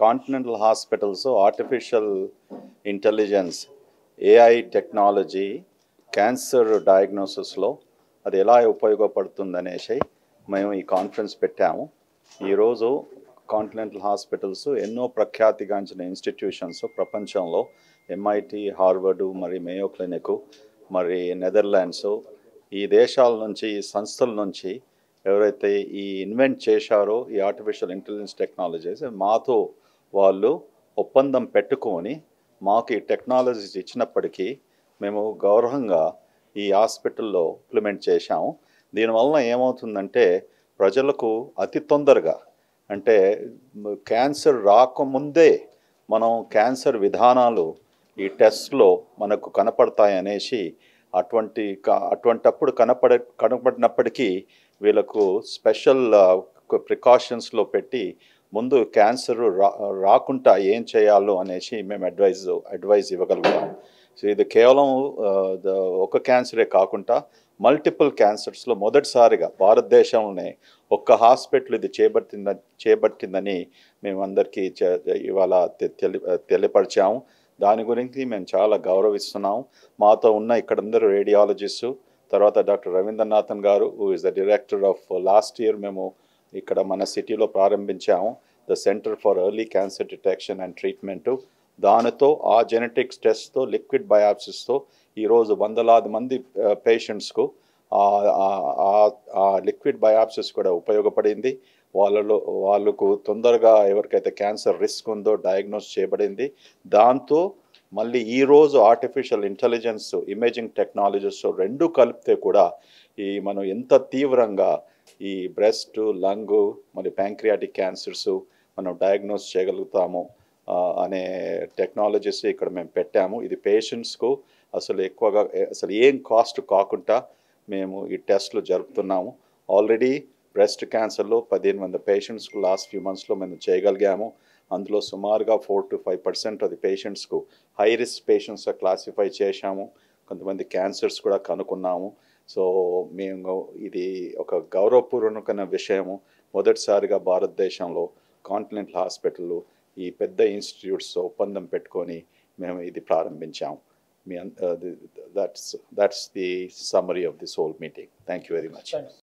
Continental hospitals artificial intelligence AI technology cancer డయాగ్నోసిస్లో అది ఎలా ఉపయోగపడుతుందనేసి మేము ఈ కాన్ఫరెన్స్ పెట్టాము. ఈరోజు కాంటినెంటల్ హాస్పిటల్స్ ఎన్నో ప్రఖ్యాతిగాంచిన ఇన్స్టిట్యూషన్స్ ప్రపంచంలో ఎంఐటి, హార్వర్డు, మరి మేయో క్లినిక్, మరి నెదర్లాండ్స్, ఈ దేశాల నుంచి ఈ సంస్థల నుంచి ఎవరైతే ఈ ఇన్వెంట్ చేశారో ఈ ఆర్టిఫిషియల్ ఇంటెలిజెన్స్ టెక్నాలజీస్ మాతో వాళ్ళు ఒప్పందం పెట్టుకొని మాకు ఈ టెక్నాలజీస్ ఇచ్చినప్పటికీ మేము గౌరవంగా ఈ హాస్పిటల్లో ఇంప్లిమెంట్ చేశాము. దీనివల్ల ఏమవుతుందంటే ప్రజలకు అతి తొందరగా అంటే క్యాన్సర్ రాకముందే మనం క్యాన్సర్ విధానాలు ఈ టెస్ట్లో మనకు కనపడతాయనేసి అటువంటప్పుడు కనపడినప్పటికీ వీళ్ళకు స్పెషల్ ప్రికాషన్స్లో పెట్టి ముందు క్యాన్సర్ రాకుండా ఏం చేయాలో అనేసి మేము అడ్వైజ్ ఇవ్వగలుగుతాం. సో ఇది కేవలం ఒక క్యాన్సరే కాకుండా మల్టిపుల్ క్యాన్సర్స్లో మొదటిసారిగా భారతదేశంలోనే ఒక్క హాస్పిటల్ ఇది చేపట్టిందని మేము అందరికీ ఇవాళ తెలియపరిచాము. దాని గురించి మేము చాలా గౌరవిస్తున్నాము. మాతో ఉన్న ఇక్కడందరూ రేడియాలజిస్టు, తర్వాత డాక్టర్ రవీంద్రనాథన్ గారు who is the director of last year మేము ఇక్కడ మన సిటీలో ప్రారంభించాము the centre for early cancer detection and treatment. దానితో ఆ జెనెటిక్స్ టెస్ట్తో లిక్విడ్ బయాప్సిస్తో ఈరోజు వందలాది మంది పేషెంట్స్కు ఆ లిక్విడ్ బయాప్సిస్ కూడా ఉపయోగపడింది. వాళ్ళకు తొందరగా ఎవరికైతే క్యాన్సర్ రిస్క్ ఉందో డయాగ్నోస్ చేయబడింది. దాంతో మళ్ళీ ఈరోజు ఆర్టిఫిషియల్ ఇంటెలిజెన్స్ ఇమేజింగ్ టెక్నాలజీస్ రెండు కలిపితే కూడా మనం ఎంత తీవ్రంగా ఈ బ్రెస్ట్, లంగ్, మరి ప్యాంక్రియాటిక్ క్యాన్సర్స్ మనం డయాగ్నోస్ చేయగలుగుతాము అనే టెక్నాలజీస్ ఇక్కడ మేము పెట్టాము. ఇది పేషెంట్స్కు ఎక్కువగా ఏం కాస్ట్ కాకుండా మేము ఈ టెస్ట్లు జరుపుతున్నాము. ఆల్రెడీ బ్రెస్ట్ క్యాన్సర్లో 1500 పేషెంట్స్కు లాస్ట్ ఫ్యూ మంత్స్లో మేము చేయగలిగాము. అందులో సుమారుగా 4 to 5% అది పేషెంట్స్కు హై రిస్క్ పేషెంట్స్గా క్లాసిఫై చేశాము. కొంతమంది క్యాన్సర్స్ కూడా కనుక్కున్నాము. సో మేము ఇది ఒక గౌరవపూర్వకమైన విషయము. మొదటిసారిగా భారతదేశంలో కాంటినెంటల్ హాస్పిటల్ ఈ పెద్ద ఇన్స్టిట్యూట్స్తో ఒప్పందం పెట్టుకొని మేము ఇది ప్రారంభించాము. That's the summary of this whole meeting. Thank you very much. Thanks.